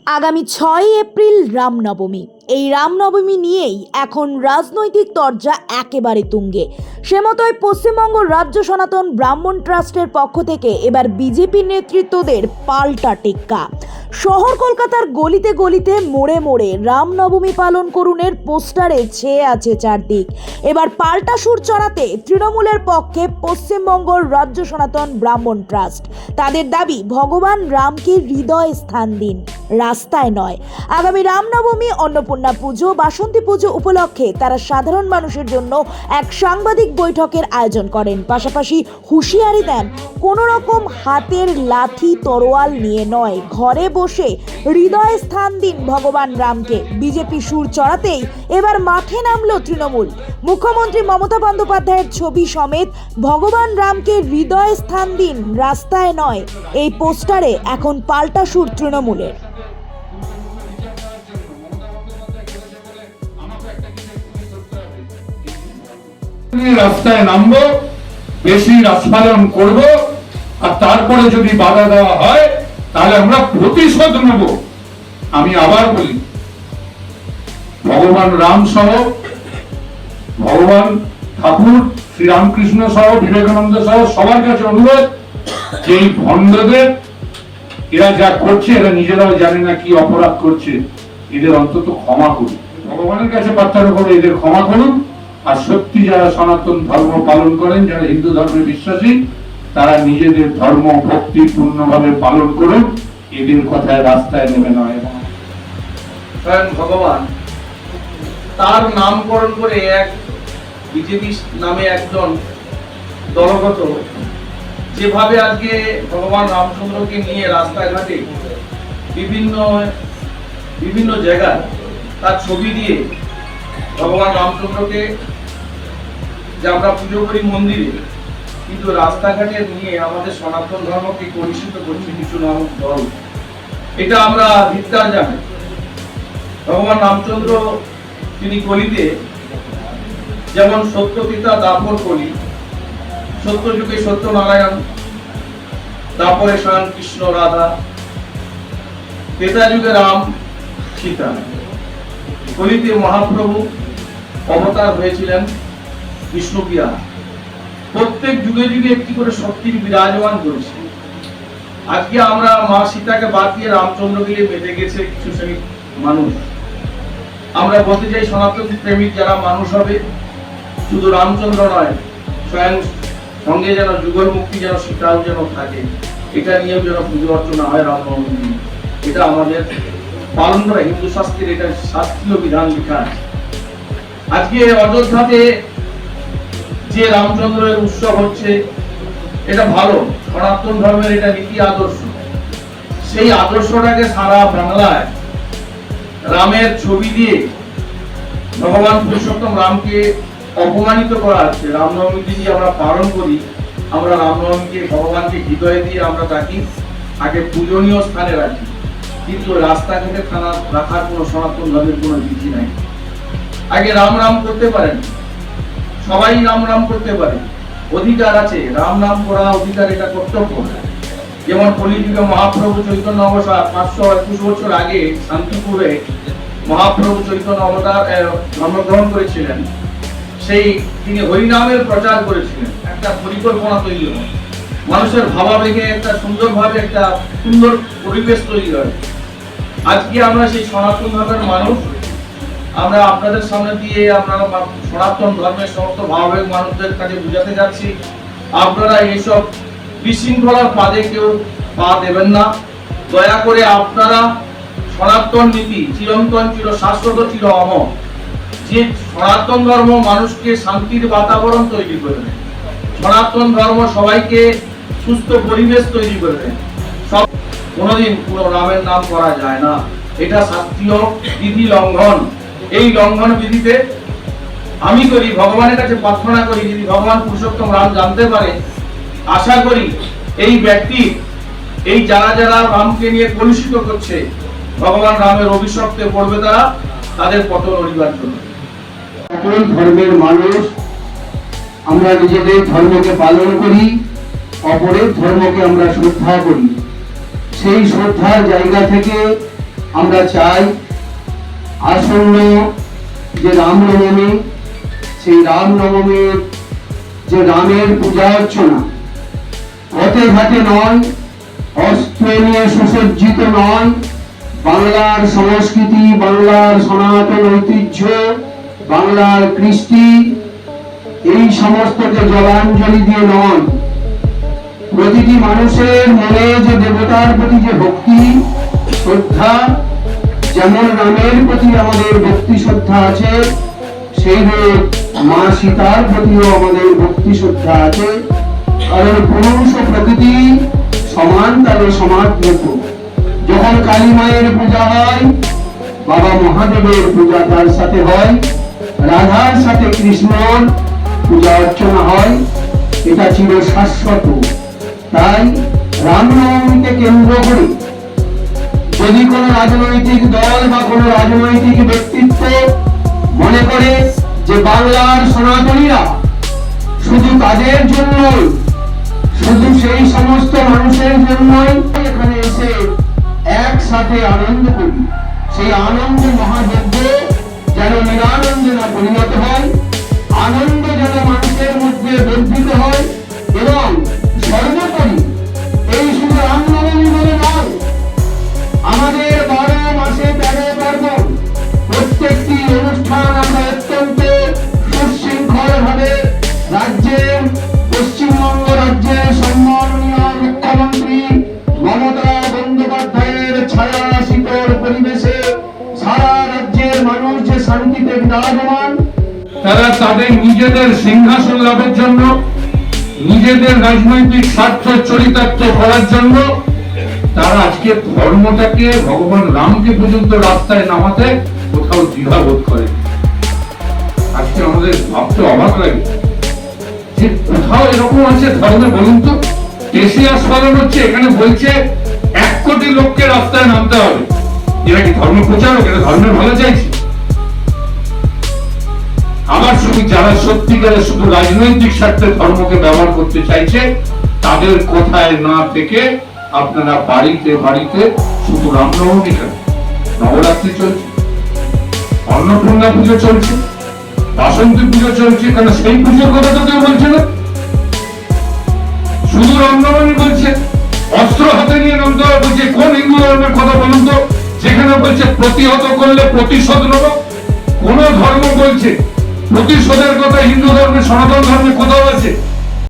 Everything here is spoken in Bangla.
আগামী 6 এপ্রিল রামনবমী। এই রামনবমী নিয়েই এখন রাজনৈতিক তরজা একেবারে তুঙ্গে। সে মতোই পশ্চিমবঙ্গ রাজ্য সনাতন ব্রাহ্মণ ট্রাস্টের পক্ষ থেকে এবার বিজেপি নেতৃত্বদের পাল্টা টেক্কা। শহর কলকাতার গলিতে গলিতে মোড়ে মোড়ে রামনবমী পালন করুনের পোস্টারে ছেয়ে আছে চারদিক। এবার পাল্টা সুর চড়াতে তৃণমূলের পক্ষে পশ্চিমবঙ্গ রাজ্য সনাতন ব্রাহ্মণ ট্রাস্ট। তাদের দাবি, ভগবান রামকে হৃদয়ে স্থান দিন, রাস্তায় নয়। আগামী রামনবমী, অন্নপূর্ণা পুজো, বাসন্তী পুজো উপলক্ষে তারা সাধারণ মানুষের জন্য এক সাংবাদিক বৈঠকের আয়োজন করেন। পাশাপাশি হুঁশিয়ারি দেন, কোনো রকম হাতের লাঠি তরোয়াল নিয়ে নয়, ঘরে বসে হৃদয়ে স্থান দিন ভগবান রামকে। বিজেপি সুর চড়াতেই এবার মাঠে নামলো তৃণমূল। মুখ্যমন্ত্রী মমতা বন্দ্যোপাধ্যায়ের ছবি সমেত ভগবান রামকে হৃদয়ে স্থান দিন, রাস্তায় নয়, এই পোস্টারে এখন পাল্টা সুর তৃণমূলের। রাস্তায় নামবো, বেশি রাজপালন করব, আর তারপরে যদি বাধা দেওয়া হয় তাহলে আমরা প্রতিশোধ নেব। আমি আবার বলি, ভগবান রাম সহ, ভগবান ঠাকুর শ্রীরামকৃষ্ণ সহ, বিবেকানন্দ সহ সবার কাছে অনুরোধ যে এই ভণ্ডদের, এরা যা করছে এরা নিজেরাও জানে না কি অপরাধ করছে, এদের অন্তত ক্ষমা করুন। ভগবানের কাছে প্রার্থনা করে এদের ক্ষমা করুন। আর সত্যি যারা সনাতন ধর্ম পালন করেন, যারা হিন্দু ধর্মে বিশ্বাসী, তারা নিজেদের ধর্ম ভক্তি পূর্ণভাবে পালন করুন, এদের কথায় রাস্তায় নেমে নয়। স্বয়ং ভগবান তার নামকরণ করে এক বিজেপি নামে একজন দলগত যেভাবে আজকে ভগবান রামচন্দ্রকে নিয়ে রাস্তাঘাটে বিভিন্ন জায়গায় তার ছবি দিয়ে ভগবান রামচন্দ্রকে যে আমরা পুজো করি মন্দিরে, কিন্তু রাস্তাঘাটে নিয়ে আমাদের সনাতন ধর্মকে কলুষিত করছে কিছু নামক দল। এটা আমরা ধিক্কার জানাই। ভগবান রামচন্দ্র তিনি কলিতে যেমন সত্য পিতা দাপর কলি, সত্য যুগে সত্যনারায়ণ, দাপরে স্বয়ং কৃষ্ণ রাধা, ত্রেতা যুগে রাম সীতা, কলিতে মহাপ্রভু অবতার হয়েছিলেন বিষ্ণুপ্রিয়া। প্রত্যেক যুগে যুগে একটি করে শক্তি বিরাজমান করেছে। আজকে আমরা মা সীতাকে বাদ দিয়ে রামচন্দ্রকে বেঁধে গেছে কিছু শ্রেণীর মানুষ। আমরা বলতে চাই, সনাতন প্রেমিক যারা মানুষ হবে, শুধু রামচন্দ্র নয়, স্বয়ং সঙ্গে যেন যুগল মুক্তি যেন সীতাও যেন থাকে, এটা নিয়েও যেন পুজো অর্চনা হয় রামনবমী। এটা আমাদের পালন করা হিন্দু শাস্ত্রের, এটা শাস্ত্রীয় বিধান লেখা আছে। আজকে অযোধ্যাতে যে রামচন্দ্রের উৎসব হচ্ছে, এটা ভালো, সনাতন ধর্মের এটা নীতি আদর্শ। সেই আদর্শটাকে সারা বাংলায় রামের ছবি দিয়ে ভগবান পুরুষোত্তম রামকে অপমানিত করা হচ্ছে। রামনবমী যদি আমরা পালন করি, আমরা রামনবমীকে ভগবানকে হৃদয়ে দিয়ে আমরা তাকে আগে পূজনীয় স্থানে রাখি, কিন্তু রাস্তাঘাটে থানা রাখার কোনো সনাতন ধর্মের কোনো বিধি নাই। আগে রাম রাম করতে পারেন, সবাই রাম রাম করতে পারে, অধিকার আছে, রাম নাম করা অধিকার, এটা কর্তব্য। যেমন কলিযুগে মহাপ্রভু চৈতন্য অবতার 521 বছর আগে শান্তিপুরে মহাপ্রভু চৈতন্য অবতার জন্মগ্রহণ করেছিলেন। সেই তিনি হরিনামের প্রচার করেছিলেন। একটা পরিকল্পনা তৈরি হয়, মানুষের ভাবাবেগে একটা সুন্দরভাবে একটা সুন্দর পরিবেশ তৈরি হয়। আজকে আমরা সেই সনাতন ধর্মের মানুষ, আমরা আপনাদের সামনে দিয়ে আমরা সনাতন ধর্মের সমস্ত ভাবাবেগ মানুষদের কাছে বুঝাতে যাচ্ছি, আপনারা এইসব বিশৃঙ্খলার পাদে কেউ পা দেবেন না। দয়া করে আপনারা সনাতন নীতি চিরন্তন, চির শাশ্বত, চির অমর, যে সনাতন ধর্ম মানুষকে শান্তির বাতাবরণ তৈরি করবে, সনাতন ধর্ম সবাইকে সুস্থ পরিবেশ তৈরি করবে। সব কোনোদিন পুরো রামের নাম করা যায় না, এটা শাস্ত্রীয় বিধি লঙ্ঘন। এই লঙ্ঘন বিধিতে আমি করি, ভগবানের কাছে প্রার্থনা করি, যদি ভগবান পুরুষোত্তম রাম জানতে পারে, আশা করি এই ব্যক্তি, এই যারা যারা রামকে নিয়ে কলুষিত করছে, ভগবান রামের অভিশপ্তে পড়বে, তারা তাদের পতন অনিবার্য। সকল ধর্মের মানুষ আমরা নিজেদের ধর্মকে পালন করি, অপরের ধর্মকে আমরা শ্রদ্ধা করি। সেই শ্রদ্ধার জায়গা থেকে আমরা চাই আসন্ন যে রামনবমী, সেই রামনবমীর যে রামের পূজা অর্চনা পথে ঘাটে নয়, অস্ত্র নিয়ে সুসজ্জিত নয়, বাংলার সংস্কৃতি, বাংলার সনাতন ঐতিহ্য, বাংলার কৃষ্টি, এই সমস্তকে জলাঞ্জলি দিয়ে নয়, প্রতিটি মানুষের মনে যে দেবতার প্রতি যে ভক্তি শ্রদ্ধা, যেমন রামের প্রতি আমাদের ভক্তি শ্রদ্ধা আছে, সেইভাবে মা সীতার প্রতিও আমাদের ভক্তি শ্রদ্ধা আছে। কারণ পুরুষ ও প্রকৃতি সমান তালে সমাদৃত। যখন কালী মায়ের পূজা হয়, বাবা মহাদেবের পূজা তার সাথে হয়, রাধার সাথে কৃষ্ণর পূজা অর্চনা হয়, এটা ছিল শাশ্বত। তাই রামনবমীকে কেন্দ্র করে যদি কোনো রাজনৈতিক দল বা কোনো রাজনৈতিক ব্যক্তিত্ব মনে করে যে বাংলার সনাতনীরা শুধু তাদের জন্যই, শুধু সেই সমস্ত মানুষের জন্যই এখানে এসে একসাথে আনন্দ করি, সেই আনন্দ মহাযজ্ঞ যেন নিরানন্দে না পরিণত হয়, আনন্দ যেন মানুষের মধ্যে বর্ধিত হয়, এবং সর্বোপরি এই শুধু রামনবমী বলে নয়, আমাদের 12 মাসে 13 পার্বণ প্রত্যেকটি অনুষ্ঠান আমরা অত্যন্ত সুশৃঙ্খল ভাবে রাজ্যের, পশ্চিমবঙ্গ রাজ্যের সম্মাননীয় মুখ্যমন্ত্রী মমতা বন্দ্যোপাধ্যায়ের ছায়া শীতল পরিবেশে সারা রাজ্যের মানুষ যে শান্তিতে বিরাজমান, তারা তাদের নিজেদের সিংহাসন লাভের জন্য, নিজেদের রাজনৈতিক স্বার্থ চরিতার্থ করার জন্য তারা আজকে ধর্মটাকে, ভগবান রামকে পর্যন্ত রাস্তায় নামাতে কোথাও দ্বিধাবোধ করে। আজকে আমাদের ভাবতে অবাক লাগে যে কোথাও এরকম আছে ধর্মে, বলুন তো। কেসিয়াস পালন হচ্ছে, এখানে বলছে 1 কোটি লোককে রাস্তায় নামতে হবে। এরা কি ধর্ম প্রচারক? এটা ধর্মের ভালো চাইছে? আবার শুধু যারা সত্যিকারে শুধু রাজনৈতিক স্বার্থে ধর্মকে ব্যবহার করতে চাইছে, তাদের কথায় না থেকে আপনারা বাড়িতে বাড়িতে শুধু রামনবমী কেন, নবরাত্রি চলছে, অন্নপূর্ণা পুজো চলছে, বাসন্তী পুজো চলছে, কেন সেই পুজোর কথা তো কেউ বলছে না। শুধু রামনবমী বলছে, অস্ত্র হাতে নিয়ে নামতে হবে বলছে। কোন হিন্দু ধর্মের কথা বলুন তো যেখানে বলছে প্রতিহত করলে প্রতিশোধ নেব? কোন ধর্ম বলছে প্রতিশোধের কথা? হিন্দু ধর্মে, সনাতন ধর্মে কোথাও আছে?